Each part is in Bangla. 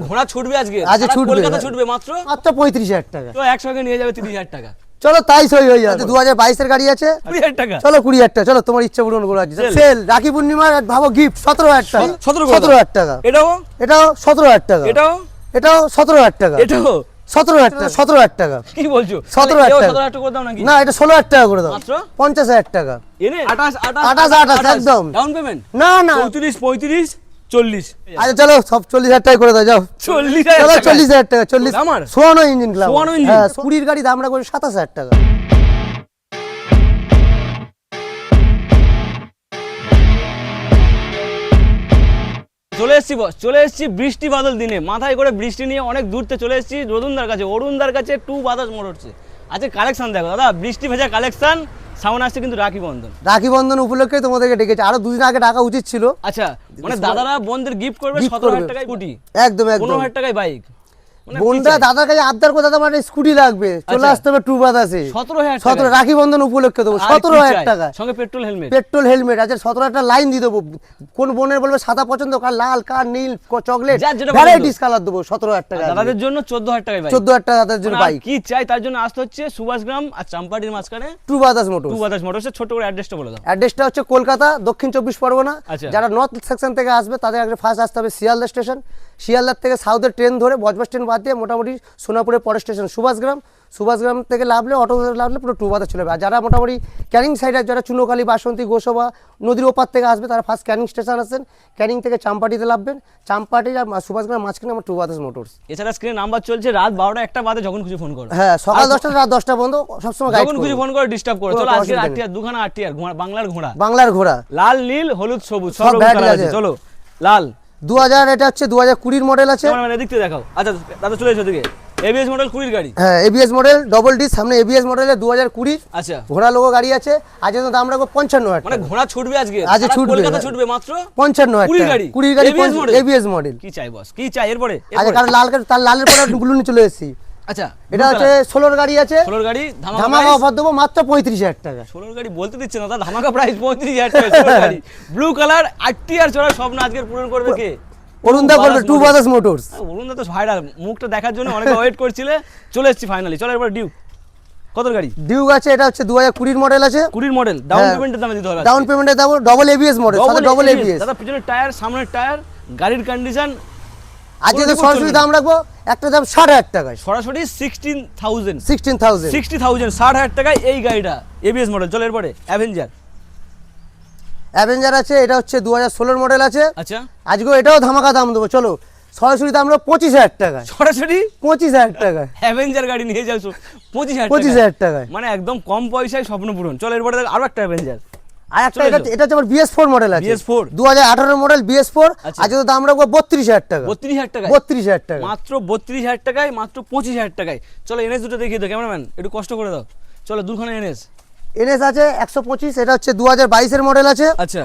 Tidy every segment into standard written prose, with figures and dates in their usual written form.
ঘোড়া ছুটবে আজকে ছুটবে, কলকাতা ছুটবে মাত্র 35,000 টাকা। তো 100 কে নিয়ে যাবে 30,000 টাকা। চলো তাই সই হয়ে যাবে। 2022 এর গাড়ি আছে 20,000 টাকা। চলো 20,000 টাকা, চলো তোমার ইচ্ছা পূরণ করে আছে। সেল রাখি পূর্ণিমার ভাবো গিফট 17,000 টাকা। 17,000 টাকা। এটাও 17,000 টাকা। এটাও 17,000 টাকা। এটাও 17,000 টাকা। 17,000 টাকা। কি বলছো? 17,000 টাকা। 17,000 টাকা করে দাও নাকি? না, এটা 16,000 টাকা করে দাও। মাত্র 50,000 টাকা। এনে 28 28 একদম। ডাউন পেমেন্ট না না 34 35 40। আচ্ছা চলো সব 40,000 টাকা করে দাও, যাও। 40,000 চলো টাকা। 40,000 টাকা। 40 আমার সোয়ানো ইঞ্জিন ক্লাব। সোয়ানো ইঞ্জিন। হ্যাঁ, 20 গাড়ি দাম রাখবো 27,000 টাকা। চলে এসেছি বস, চলে এসেছি বৃষ্টি বাদল দিনে, মাথায় করে বৃষ্টি নিয়ে অনেক দূরতে চলে এসেছি অরুণদার কাছে টু বাজাজ মোটরসে। আজকে কালেকশন দেখো দাদা, বৃষ্টি ভেজা কালেকশন। সামনে আসছে কিন্তু রাখি বন্ধন। রাখি বন্ধন উপলক্ষে তোমাদেরকে ডেকেছে, আরো 2 দিন আগে টাকা উচিত ছিল। আচ্ছা, মানে দাদারা বোনদের গিফট করবে 17,000 টাকায় স্কুটি, একদম একদম 15,000 টাকায় বাইক। বোনরা দাদার কাছে আবদার করে, দাদা মানে স্কুটি লাগবে, চলে আসতে হবে টু বাজাজে। 17,000 রাখি বন্ধন উপলক্ষে দেবো 17,000 টাকা সঙ্গে পেট্রোল হেলমেট। পেট্রোল হেলমেট আছে। 17,000 লাইন দিয়ে দেবো। কোন বোনের বলবে সাদা পছন্দ, কার লাল, কার নীল, চকলেট, যার যেটা ভ্যারাইটিস কালার দেবো 17,000 টাকা। দাদাদের জন্য 14,000 টাকায় বাইক। 14,000 টাকা দাদাদের জন্য বাইক। কি চাই তার জন্য আসতে হচ্ছে সুভাষগ্রাম আর চাম্পাটির মাঝখানে to Bajaj motor. To Bajaj মোটরসের ছোট করে অ্যাড্রেসটা বলে দাও। অ্যাড্রেসটা হচ্ছে কলকাতা দক্ষিণ 24 পরগনা। আচ্ছা। যারা নর্থ সেকশন থেকে আসবে তাদের আগে ফার্স্ট আসতে হবে শিয়ালদা স্টেশন। শিয়ালদার থেকে সাউথের ট্রেন ধরে বজবাস ট্রেন বাদ দিয়ে মোটামুটি সোনাপুরের পরের স্টেশন সুভাষগ্রাম থেকে লাভলে অটো লাভলে পুরো টু বাজার চলে যাবে। আর যারা মোটামুটি ক্যানিং সাইডে, যারা চুনোখালী, বাসন্তী, গোসবা নদীর ওপার থেকে আসবে, তারা ফার্স্ট ক্যানিং স্টেশন আসেন। ক্যানিং থেকে চাম্পাটিতে লাভবেন। চাম্পাটি আর সুভাষগ্রাম মাঝখানে আমার টু বাজাজ মোটরস। এছাড়া স্ক্রিনে নাম্বার চলছে, রাত 12টা 1টা বাজে যখন খুশি ফোন করো। হ্যাঁ, সকাল 10টা রাত 10টা বন্ধ, সবসময় গাইড যখন করব। খুশি ফোন করে ডিস্টার্ব করো। চলো আজকে আটিয়ার দুখানা আটিয়ার বাংলার ঘোড়া লাল, নীল, হলুদ, সবুজ সব সব রকম variety কালার আছে। আছে। চলো লাল 2000, এটা হচ্ছে 2020 মডেল আছে। মানে এদিক থেকে দেখাও। আচ্ছা দাদা চলে এসো দিকে। এবিএস মডেল 20 গাড়ি। হ্যাঁ, এবিএস মডেল ডবল ডি, সামনে এবিএস মডেলে 2020। আচ্ছা, ঘোড়া লোগো গাড়ি আছে। আজকে তো দাম রাখবো 55,000 মানে টাকা। ঘোড়া ছুটবে আজকে ছুটবে, কলকাতা ছুটবে মাত্র 55,000 20 টাকা। গাড়ি 20 গাড়ি এবিএস মডেল। কি চাই বস, কি চাই এরপরে? আচ্ছা, কারণ তার লালের পরে গুলুনি চলে এসেছি। আচ্ছা, এটা হচ্ছে 16 গাড়ি আছে। 16 গাড়ি ধামাকা অফার দেবো মাত্র 35,000 টাকা। 16 গাড়ি বলতে দিচ্ছে না, ধামাকা প্রাইস 35,000 টাকা। 16 গাড়ি ব্লু কালার আরটিআর চড়ার স্বপ্ন আজকের পূরণ করবে কে? অরুণদা করবে টু বাজাজ মোটরস। অরুণদা তো ভাইরাল, মুখটা দেখার জন্য অনেকে ওয়েট করছিলে। চলে এসেছি ফাইনালি। চলো এরপর ডিউ কত গাড়ি? ডিউক আছে, এটা হচ্ছে 2020 মডেল আছে। 20 মডেল ডাউন পেমেন্টের দামে দিতে হবে। ডাউন পেমেন্টে দেবো ডবল এবিএস মডেল, সাথে ডবল এবিএস। দাদা পিছনের টায়ার, সামনের টায়ার, গাড়ির কন্ডিশন। আজকে তো সরাসরি দাম রাখবো, একটা দাম 60,000 টাকায়। সরাসরি 16,000 60,000 60,000 টাকায় এই গাড়িটা এবিএস মডেল। চলো এরপরে অ্যাভেঞ্জার আছে, এটা হচ্ছে 2016 মডেল আছে। আচ্ছা, আজকে এটাও ধামাকা দাম দেবো। চলো সরাসরি দাম রাখবো 25,000 টাকায়। সরাসরি 25,000 টাকায় অ্যাভেঞ্জার গাড়ি নিয়ে যাও 25,000 টাকায়। মানে একদম কম পয়সায় স্বপ্ন পূরণ। চলো এরপরে আরো একটা অ্যাভেঞ্জার। আর একটা এটা হচ্ছে আমার BS4 মডেল আছে। BS4 2018 model BS4। আজকে তো দাম রাখবো 32,000 টাকা। 32,000 টাকা 32,000 টাকা মাত্র 32,000 টাকায়, মাত্র 25,000 টাকায়। চলো এনএস দুটো দেখিয়ে দাও ক্যামেরাম্যান, একটু কষ্ট করে দাও। চলো দুখানা এনএস আছে 125, এটা হচ্ছে 2022 এর মডেল আছে। আচ্ছা,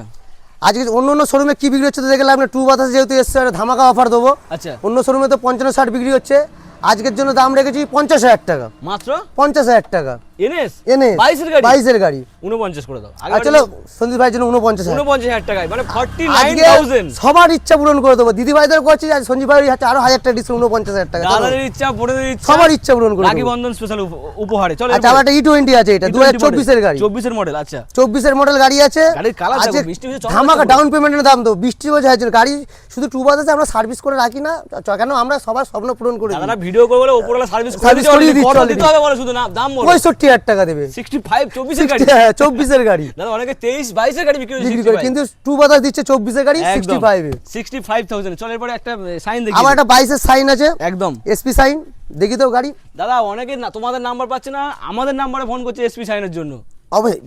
আজকে অন্য শোরুমে কি বিক্রি হচ্ছে তো দেখলাম, আপনি টু বাতাস যেহেতু এসছে ধামাকা অফার দেবো। আচ্ছা, অন্য শোরুমে তো 55-60 বিক্রি হচ্ছে, আজকের জন্য দাম রেখেছি 50,000 টাকা। মাত্র 50,000 টাকা এনএস 22 এর গাড়ি 49 করে দাও। আর চলো সন্দীপ ভাইয়ের জন্য 49,000 টাকায়, মানে আজকে 49,000। সবার ইচ্ছা পূরণ করে দেবো। দিদি ভাইদের করছি, আজ সঞ্জীব ভাই হাতে আরো 1000 টাকা ডিসকাউন্ট, 49,000 টাকা। দাদাদের ইচ্ছা, বোনদের ইচ্ছা, সবার ইচ্ছা পূরণ করে রাখি বন্ধন স্পেশাল উপহারে। চলো আচ্ছা, আমার একটা E20 আছে, এটা 2024 এর গাড়ি। 24 এর মডেল। আচ্ছা, 24 এর মডেল গাড়ি আছে। গাড়ির কালার আজকে দেখো, বৃষ্টি হচ্ছে, ধামাকা ডাউন পেমেন্টের দাম দেবো। বৃষ্টি হচ্ছে গাড়ি শুধু টু বাজাজে আমরা সার্ভিস করে রাখি না, কেন আমরা সবার স্বপ্ন পূরণ করে দিই। দাদারা ভিডিও করে বলে উপরওয়ালা সার্ভিস করে দিতে হবে, বলো শুধু না দাম বলো। 65,000 টাকা দেবে। 65 24 এর গাড়ি। হ্যাঁ, 24 এর গাড়ি। দাদা অনেকে 23 22 এর গাড়ি বিক্রি করে, কিন্তু টু বাজাজ দিচ্ছে 24 এর গাড়ি 65 এ। 65,000। চল এরপরে একটা সাইন দেখি। আমার একটা 22 এর সাইন আছে, একদম এসপি সাইন। দেখি তো গাড়ি। দাদা অনেকে না তোমাদের নাম্বার পাচ্ছে না, আমাদের নাম্বারে ফোন করছে এসপি সাইনের জন্য।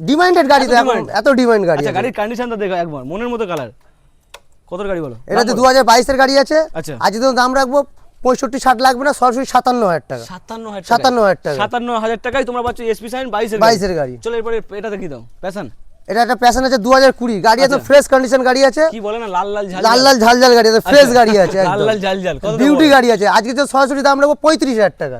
ডিমান্ডেড গাড়ি তো এখন, এত ডিমান্ড গাড়ি। আচ্ছা, গাড়ির কন্ডিশনটা দেখো একবার, মনের মতো কালার। কত গাড়ি বলো? এটা তো 2022 এর গাড়ি আছে। আচ্ছা, আজ তো দাম রাখবো 65-60 লাগবে না, সরাসরি 57,000 টাকা। 57,000 টাকা 57,000 টাকায় তোমরা পাচ্ছ এসপি সাইন 22 এর গাড়ি। চলো এরপরে এটা দেখি দাও, প্যাশন। এটা একটা প্যাশন আছে 2020 গাড়ি, একদম ফ্রেশ কন্ডিশন গাড়ি আছে। কি বলে না, লাল লাল ঝাল গাড়ি আছে, ফ্রেশ গাড়ি আছে, লাল লাল ঝাল বিউটি গাড়ি আছে। আজকে তো সরাসরি দাম রাখবো 35,000 টাকা।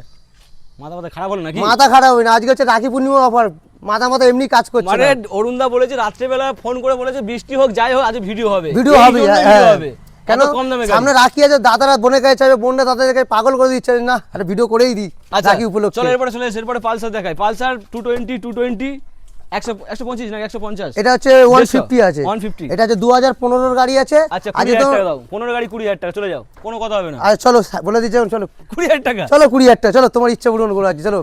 মাথা খারাপ হলো নাকি? মাথা খারাপ হয় না, আজকে হচ্ছে রাখি পূর্ণিমা অফার, মাথা এমনি কাজ করছে। মানে অরুণদা বলেছে রাত্রে বেলা ফোন করে বলেছে বৃষ্টি হোক যাই হোক আজ ভিডিও হবে। কেন এত কম দামে গাড়ি। সামনে রাখি আছে, দাদারা বোনের কাছে চাইবে, বোনরা দাদাদের কাছে পাগল করে দিচ্ছে, না একটা ভিডিও করেই দিই আচ্ছা রাখি উপলক্ষে। চলো এরপরে চলে এসে এরপরে পালসার দেখাই। পালসার 220 125 না 150? এটা হচ্ছে 150 আছে, 150 এটা হচ্ছে 2015 গাড়ি আছে। আচ্ছা আজ 20,000 তো টাকা দাও, 15 গাড়ি 20,000 টাকা, চলে যাও, কোনো কথা হবে না। আচ্ছা চলো বলে দিচ্ছি, চলো 20,000 টাকা চলো 20,000 টাকা, চলো তোমার ইচ্ছা পূরণ করে আছি, চলো।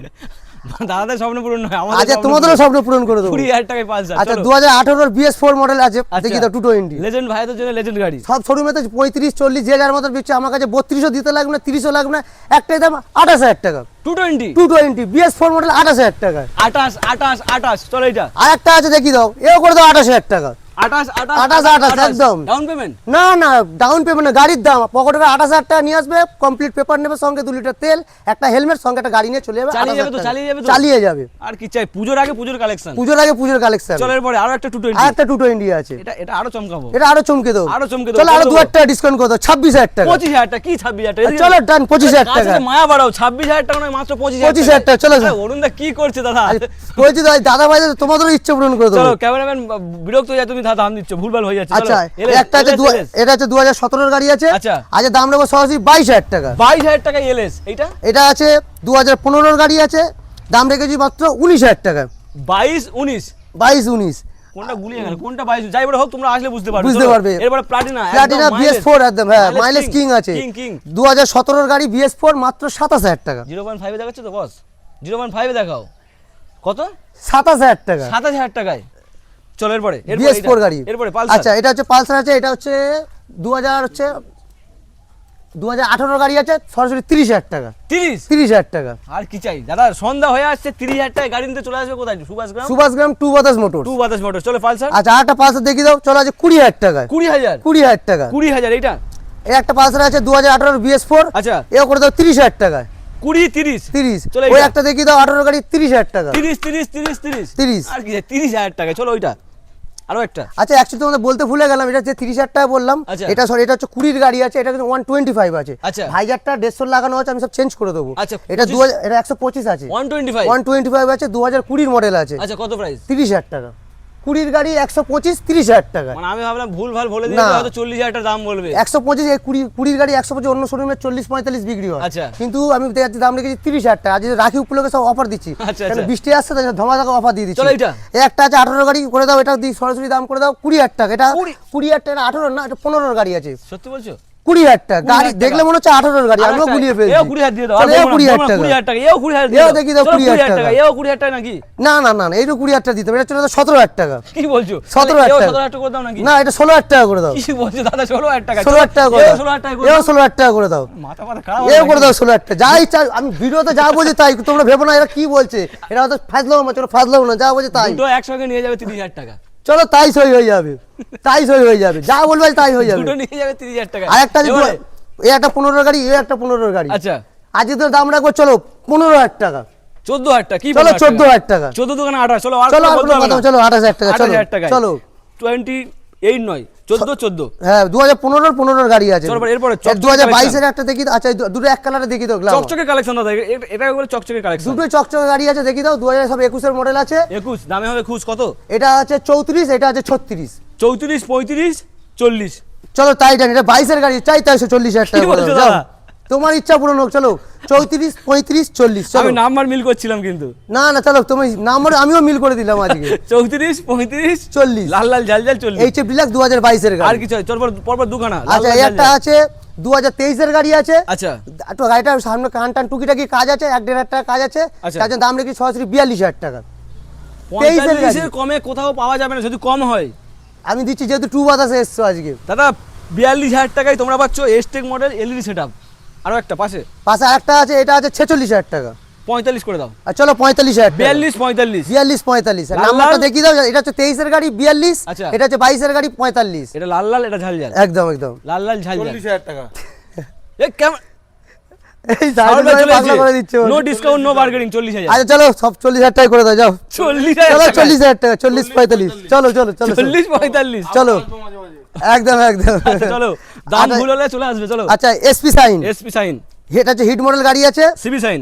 দাদাদের স্বপ্ন পূরণ নয়, আমাদের আচ্ছা স্বপ্ন তোমাদেরও পূরণ। স্বপ্ন পূরণ করে দেবো। 20,000 টাকায় পালসার। আচ্ছা 2018 BS4 মডেল আছে, দেখি তো 220। লেজেন্ড ভাইদের জন্য লেজেন্ড গাড়ি। সব শোরুমে তো 35 40 যে যার মতো বিচ্ছে, আমার কাছে 3200 দিতে লাগবে না, 30ও লাগবে না, একটাই দাম 28,000 টাকা। 220 BS4 মডেল 28,000 টাকা। 28 চলো এটা। আর একটা আছে দেখি দাও, এও করে দাও 28,000 টাকা। 28 একদম। Down payment? না না ডাউন পেমেন্ট না, গাড়ির দাম পকেটে 28,000 টাকা নিয়ে আসবে, কমপ্লিট পেপার নেবে, সঙ্গে 2 লিটার তেল, একটা হেলমেট, সঙ্গে একটা গাড়ি নিয়ে চলে যাবে। চালিয়ে যাবে তো, 28,000 চালিয়ে যাবে তো। চালিয়ে যাবে। আর কি চাই? পুজোর আগে পুজোর কালেকশন। পুজোর আগে পুজোর কালেকশন। চলো এরপরে আরো একটা 220। আর একটা 220 আছে, এটা আরো চমকাবো। এটা আরো চমকে দাও, আরো চমকে দাও। চলো আরো কত 2,000 টাকা ডিসকাউন্ট করে দাও, 26,000 টাকা। 25,000 টাকা কি 26,000 টাকা? চলো ডান 25,000 কাছে টাকা। মায়া বাড়াও, 26,000 টাকা নয় মাত্র 25,000 টাকা, চলো। অরুণ দা কি করছে দাদা? বলছি তো দাদা ভাই তোমাদেরও ইচ্ছে পূরণ করে দেবো। চলো ক্যামেরাম্যান বিরক্ত হয়ে যায়, তুমি দাম দিচ্ছ, ভুলভাল হয়ে যাচ্ছে। আচ্ছা চলো একটা আছে এটা আছে 2017 গাড়ি আছে। আচ্ছা। আজ দাম নেবো সরাসরি 22,000 টাকা। 22,000 টাকা এলএস। এইটা এটা আছে 2015 গাড়ি আছে, দাম রেখেছি মাত্র 19,000 টাকা। 22 19 22 কোনটা গুলিয়ে গেল, কোনটা 22? যাই বড় হোক, তোমরা আসলে বুঝতে পারবে। বুঝতে চলো, পারবে। এরপরে প্লাটিনা BS4 একদম, হ্যাঁ মাইলেজ কিং আছে। কিং 2017 গাড়ি BS4 মাত্র 27,000 টাকা। 0.5 এ দেখাচ্ছ তো বস? 0.5 এ দেখাও। কত? 27,000 টাকা 27,000 টাকায়। চলো এরপরে BS4 গাড়ি। এরপরে পালসার। আচ্ছা এটা হচ্ছে পালসার আছে, এটা হচ্ছে 2018 গাড়ি আছে, সরাসরি 30,000 টাকা। 30,000 টাকা। আর কি চাই দাদা? সন্ধ্যা হয়ে আসছে, 30,000 টাকায় গাড়ি নিতে চলে আসবে কোথায়? সুভাষগ্রাম সুভাষগ্রাম 2 বাতাস মোটর। 2 বাতাস মোটর। চলো পালসার। আচ্ছা আরেকটা পালসার দেখিয়ে দাও, চলো আছে 20,000 টাকা। 20,000 20,000 টাকা। 20,000 এইটা। এই একটা পালসার আছে 2018 BS4, আচ্ছা এও করে দাও 30,000 টাকা। 20 30 30। চলো ওই এইটা। একটা দেখিয়ে দাও 18 গাড়ি 30,000 টাকা। 30 আর কি চাই? 30,000 টাকা। চলো ওইটা। আরো একটা। আচ্ছা অ্যাকচুয়ালি তোমাদের বলতে ভুলে গেলাম, এটা যে 30,000 টাকা বললাম, আচ্ছা। এটা সরি এটা হচ্ছে 20 গাড়ি আছে, এটা কিন্তু 125 আছে। আচ্ছা। ভাইজারটা 150 লাগানো আছে, আমি সব চেঞ্জ করে দেবো। আচ্ছা, এটা 25 এটা 125 আছে, 125 125 আছে, 2020 মডেল আছে। আচ্ছা কত প্রাইস? 30,000 টাকা। 20 গাড়ি 125 30,000 টাকা। মানে আমি ভাবলাম ভুল ভাল বলে দিলে না। হয়তো 40,000 টাকা দাম বলবে। 125 এই 20 গাড়ি 125 অন্য শোরুমে 40-45 বিক্রি হয়। আচ্ছা। কিন্তু আমি দেখাচ্ছি দাম রেখেছি 30,000 টাকা। আজ রাখি উপলক্ষে সব অফার দিচ্ছি, আচ্ছা, কারণ আচ্ছা। বৃষ্টি আসছে তাই ধমাধা অফার দিয়ে দিচ্ছি। চলো এইটা। এই একটা আছে 18 গাড়ি করে দাও, এটা দিই সরাসরি দাম করে দাও 20,000 টাকা। এটা 20,000 টাকা, 18 না, এটা 15 গাড়ি আছে। সত্যি বলছো? 20,000 টাকা। 20,000 গাড়ি টাকা। দেখলে মনে হচ্ছে 18 গাড়ি, আমিও গুলিয়ে ফেলছি। এও 20,000 দিয়ে দাও। চলো, এও 20,000 টাকা। 20,000 টাকা। এও 20,000 দিয়ে এও দাও। দেখি দাও চলো, 20,000 টাকা। এও 20,000 টাকা নাকি? না না না না, এইটু 20,000 টাকা দিতে হবে, এটা চলে যাবে 17,000 টাকা। কি বলছো? 17,000 এও টাকা। 17,000 টাকা করে দাও নাকি? না এটা 16,000 টাকা করে দাও। কি বলছো দাদা? 16,000 টাকা। 16,000 টাকা করে এও দাও। 16,000 টাকা করে এও দাও। 16,000 টাকা করে দাও। মাথা খারাপ এও করে দাও 16,000 টাকা। যা ইচ্ছা, আমি ভিডিওতে যা বলছি তাই, তোমরা ভেবো না এরা কি বলছে, এটা হয়তো ফাজলাম না, চলো ফাজলাম না, যা বলছে তাই। দুটো একসঙ্গে নিয়ে যাবে 30,000 টাকা। চলো তাই সই হয়ে যাবে, তাই সই হয়ে যাবে, যা বলবে তাই হয়ে যাবে। দুটো নিয়ে যাবে 30,000 টাকা। আর একটা এবারে? এই একটা 15 গাড়ি, এই একটা 15 গাড়ি। আচ্ছা আজকে তো দাম রাখবো চলো 15,000 টাকা। 14,000 টাকা। কি চলো 14,000 টাকা। 14 দোকানে 18। চলো আর চলো আর বলতে কোনো হবে কথা না। না, চলো 28,000 টাকা। চলো 28,000 টাকা। চলো 28 নয় 14 হ্যাঁ 2015 গাড়ি আছে। চলো এরপরে 2022 এর একটা দেখি দাও। আচ্ছা দুটো এক কালারে দেখি দাও, গ্লামার। চকচকে কালেকশন দাদা, এটা বলে চকচকে কালেকশন। দুটো চকচকে গাড়ি আছে দেখি দাও, 2021 এর মডেল আছে। 21 দামে হবে খুশ কত? এটা আছে 34, এটা আছে 36। 34 35 40। চলো তাই জানি, এটা 22 এর গাড়ি, চাই তাই 40,000 টাকা কি করে বলছো দাও, যাও। দাদা? তোমার ইচ্ছা পূরণ হোক, চলো 34 35 40। চলো আমি নাম্বার মিল করছিলাম কিন্তু। না না চলো, তুমি নাম্বার আমিও মিল করে দিলাম আজকে। 34 35 40 লাল লাল ঝাল ঝাল 40। এইচ ডিলাক্স 2022 এর আর গাড়ি। কিছু চল পরপর দুখানা। লাল আচ্ছা লাল এই ঝাল একটা ঝাল। আছে 2023 এর গাড়ি আছে। আচ্ছা একটু গাড়িটার সামনে কান টুকিটাকি কাজ আছে, 1-1.5 টাকা কাজ আছে, আচ্ছা। তার জন্য দাম রেখেছি সরাসরি 42,000 টাকা। 23 এর গাড়ি। 45 এর কমে কোথাও পাওয়া যাবে না, যদি কম হয়। আমি দিচ্ছি যেহেতু 2 বাতাসে এসছো আজকে। দাদা 42,000 টাকায় তোমরা পাচ্ছ এসটেক মডেল এলইডি সেটআপ। আরো একটা পাশে পাশে আরেকটা আছে, এটা আছে 46,000 টাকা। 45 করে দাও। আর চলো 45,000 টাকা। 42 45। 42 45। লাল নাম্বারটা লাল। দেখিয়ে দাও, এটা হচ্ছে 23 এর গাড়ি 42, আচ্ছা। এটা হচ্ছে 22 এর গাড়ি 45। এটা লাল লাল, এটা ঝাল ঝাল। একদম একদম। লাল লাল ঝাল ঝাল। 40,000 টাকা। এ কেমন এই সাইড করে পাগলা করে দিচ্ছে। No discount no bargaining 40,000। আচ্ছা চলো সব 40,000 টাকা করে দাও, যাও। 40,000 চলো টাকা। 40,000 টাকা, 40 45। চলো চলো চলো 40 45। চলো অল্প মাঝে মাঝে। একদম একদম। আচ্ছা, চলো দাম ভুল হলে চলে আসবে চলো। আচ্ছা এসপি সাইন এসপি সাইন এটা হচ্ছে হিট মডেল গাড়ি আছে, সিবি সাইন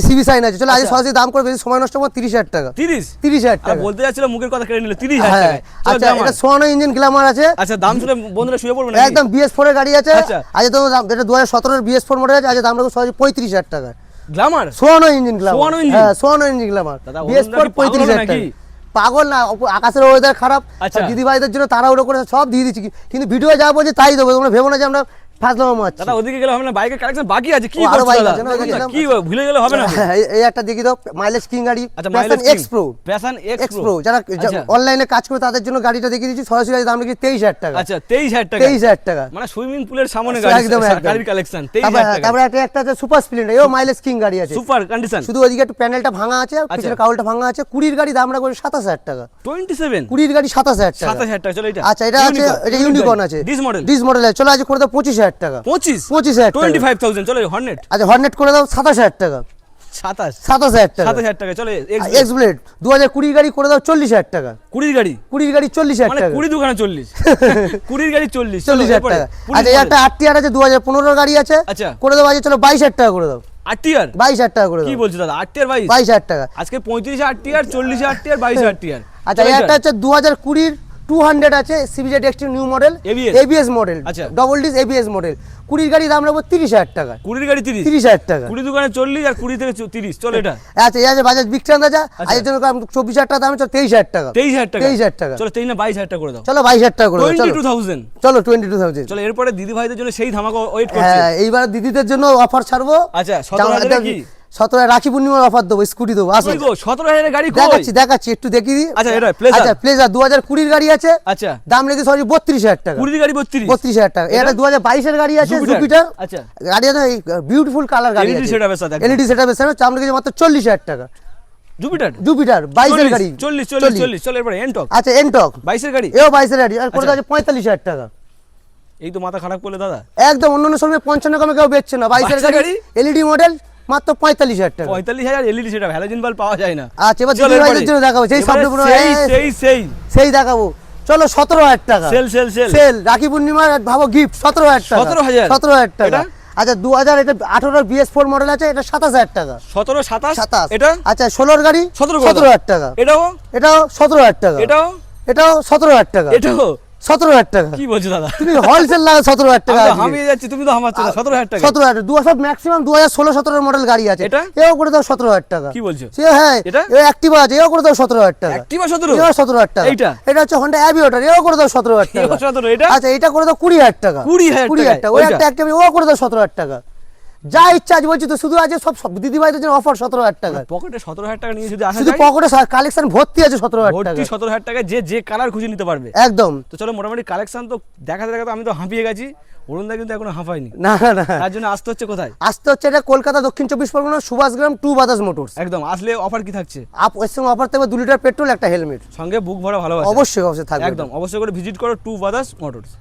সিবি সাইন আছে। চলো আজ আচ্ছা। সরাসরি দাম করে বেশি সময় নষ্ট করবো 30,000 টাকা। 30 30,000 আর টাকা। বলতে যাচ্ছিল মুখের কথা কেড়ে নিল 30,000 হ্যাঁ টাকা। আচ্ছা, এটা সোয়ানো ইঞ্জিন গ্ল্যামার আছে। আচ্ছা দাম শুনে বন্ধুরা শুয়ে পড়বে নাকি? একদম BS4 এর গাড়ি আছে। আচ্ছা। আজ তো এটা 2017 এর BS4 মডেল আছে। আজ দাম রাখবো সরাসরি 35,000 টাকা। গ্ল্যামার সোয়ানো ইঞ্জিন গ্ল্যামার। সোয়ানো ইঞ্জিন? হ্যাঁ সোয়ানো ইঞ্জিন গ্ল্যামার দাদা, BS4 ওরা কি পাগল 35,000 নাকি? টাকা। পাগল না, আকাশের ওয়েদার খারাপ। আচ্ছা। দিদি ভাইদের জন্য তাড়াহুড়ো করে সব দিয়ে দিচ্ছি, কিন্তু ভিডিও যা বলছে তাই দেবো। তোমরা ভেবো না যে আমরা ফাজলামো মারছি। দাদা ওদিকে গেলে হবে না, বাইকের কালেকশন বাকি আছে। কি ও, আরো করছো বাইক দাদা? আছে না, ওদিকে গেলাম। কি ভুলে গেলে হবে না? এই একটা দেখি দাও, মাইলেজ কিং গাড়ি। আচ্ছা passion mileage x pro. Passion x x pro যারা আচ্ছা। অনলাইনে কাজ করে তাদের জন্য গাড়িটা দেখিয়ে দিচ্ছি। সরাসরি আজ দাম রেখেছি 23,000 টাকা। আচ্ছা 23,000 টাকা। 23,000 টাকা। মানে সুইমিং পুলের সামনে গাড়ি, একদম, একদম। গাড়ির কালেকশন 23,000 টাকা। তারপরে একটা আছে সুপার স্প্লেন্ডার, এও মাইলেজ কিং গাড়ি আছে। Super condition. শুধু ওইদিকে একটু প্যানেলটা ভাঙা আছে, পিছনে কাউলটা ভাঙা আছে। 20 গাড়ি দাম রাখবো 27,000 টাকা। 27 20 গাড়ি 27,000 টাকা। 27,000 টাকা। চলো এটা। আচ্ছা এটা আছে, এটা ইউনিকর্ন আছে, ডিস মডেল। ডিস মডেল আছে। চলো আজ করে দাও 25,000 টাকা। 25,000 টাকা। 25,000। চলো হর্নেট আচ্ছা হর্নেট করে দাও 27,000 টাকা। 27,000 টাকা। 27,000 টাকা। চলো এক্স ব্লেড 2020 গাড়ি করে দাও 40,000 টাকা। 20 গাড়ি 20 গাড়ি 40,000 মানে টাকা। 20 দোকানে 40 20 গাড়ি 40 40,000 টাকা। আচ্ছা এই একটা আরটিআর আছে 2015 গাড়ি আছে, আচ্ছা। করে দাও আজ চলো 22,000 টাকা করে দাও। আরটিআর 22,000 টাকা করে কি দাও। বলছো দাদা? আরটিআর 22,000 টাকা। আজকে 35 আরটিআর 40 আরটিআর 22 আরটিআর। আচ্ছা এই একটা হচ্ছে 2020 200 আছে, CBZ XT new model, ABS ABS model, আচ্ছা। Double disc ABS model. 20 গাড়ি দাম রাখবো 30,000 টাকা। 20 গাড়ি 30 30,000 টাকা। 20 দোকানে 40 আর 20 থেকে 30। চলো এটা। আচ্ছা এই আছে বাজাজ বিক্রান্ত আছে, আজের জন্য 24,000 টাকা দাম, চলো 23,000 টাকা। 23,000 টাকা। 23,000 টাকা। চলো 23 না 22,000 টাকা করে দাও। চলো 22,000 টাকা করে দাও। চলো 22,000। চলো 22,000। চলো এরপরে দিদি ভাইদের জন্য সেই ধামাকা ওয়েট করছে। হ্যাঁ এইবার দিদিদের জন্য অফার ছাড়বো। আচ্ছা 17,000 কি? 17 রাখি পূর্ণিমার অফার দেবো, স্কুটি দেবো। আসো কই গো 17,000 এর গাড়ি কই? দেখাচ্ছি একটু দেখিয়ে দিই। আচ্ছা এটা প্লেজার। আচ্ছা প্লেজার 2020 গাড়ি আছে, আচ্ছা দাম রেখে সরি 32,000 টাকা। 20 গাড়ি 32। 32,000 টাকা। এটা 2022 এর গাড়ি আছে, জুপিটার। আচ্ছা গাড়ি আছে বিউটিফুল কালার গাড়ি LED আছে, সেটআপের সাথে একদম। এলইডি সেটআপের সাথে দাম রেখেছি মাত্র 40,000 টাকা। জুপিটার জুপিটার 22 এর গাড়ি 40। চলো এরপরে এনটক আচ্ছা এনটক 22 এর গাড়ি। এও 22 এর গাড়ি, আর করে দাও 45,000 টাকা। এই তো মাথা খারাপ করলে দাদা। একদম অন্যান্য সময় 55 কমে কেউ বেচছে না। 22 এর 22 এর গাড়ি গাড়ি? এলইডি মডেল মাত্র 45,000 টাকা। 45,000 এলইডি সেটআপ, হ্যালোজেন বাল্ব পাওয়া যায় না। আচ্ছা এবার চলো দিদি এরপরে। ভাইদের জন্য দেখাবো সেই এবারে শব্দগুলো, সেই দেখাবো। চলো 17,000 টাকা। সেল সেল রাখি পূর্ণিমার ভাবো গিফট 17,000 টাকা। 17,000 17,000 টাকা। এটা? আচ্ছা 2000 এটা 18 BS4 মডেল আছে, এটা 27,000 টাকা। 17 27 27 এটা আচ্ছা 16 এর গাড়ি 17,000 টাকা। এটাও এটাও 17,000 টাকা। এটাও 17,000 টাকা। এটাও 17,000 টাকা। কি বলছো দাদা? তুমি হোলসেল লাগা 17,000 টাকা। আমি তো হামিয়ে যাচ্ছি, তুমি তো হামাচ্ছ না। 17,000 টাকা 17,000 200 ম্যাক্সিমাম 2016-17 এর মডেল গাড়ি আছে, এটা? এও করে দাও 17,000 টাকা। কি বলছো? সে হ্যাঁ এটা? এ অ্যাক্টিভা আছে, এও করে দাও 17,000 টাকা। অ্যাক্টিভা 17 এও 17,000 টাকা। এইটা? এটা হচ্ছে Honda Aviator, এও করে দাও 17,000 এও টাকা। 17 এটা? আচ্ছা এটা করে দাও 20,000 টাকা। 20,000 টাকা। ওই ওইটা? একটা অ্যাক্টিভা ও করে দাও 17,000 টাকা। যা ইচ্ছা আজ বলছি তো, শুধু আজ সব দিদি ভাইদের জন্য অফার 17,000 টাকা। পকেটে 17,000 টাকা নিয়ে যদি আসা শুধু যায়, পকেটে কালেকশন ভর্তি আছে 17,000 টাকা। ভর্তি 17,000 টাকায় যে কালার খুঁজে নিতে পারবে। একদম। তো চলো মোটামুটি কালেকশন তো দেখাতে দেখাতে আমি তো হাঁপিয়ে গেছি। অরুণদা কিন্তু এখনো হাঁপায়নি। না না তার জন্য আসতে হচ্ছে কোথায়? আসতে হচ্ছে এটা কলকাতা দক্ষিণ 24 পরগনা সুভাষগ্রাম 2 বাজাজ মোটরস। একদম আসলে অফার কি থাকছে? এর সঙ্গে অফার থাকবে 2 লিটার পেট্রোল, একটা হেলমেট। সঙ্গে বুক ভরা ভালোবাসা। অবশ্যই থাকবে। একদম অবশ্যই করে ভিজিট করো 2 বাজাজ মোটরস।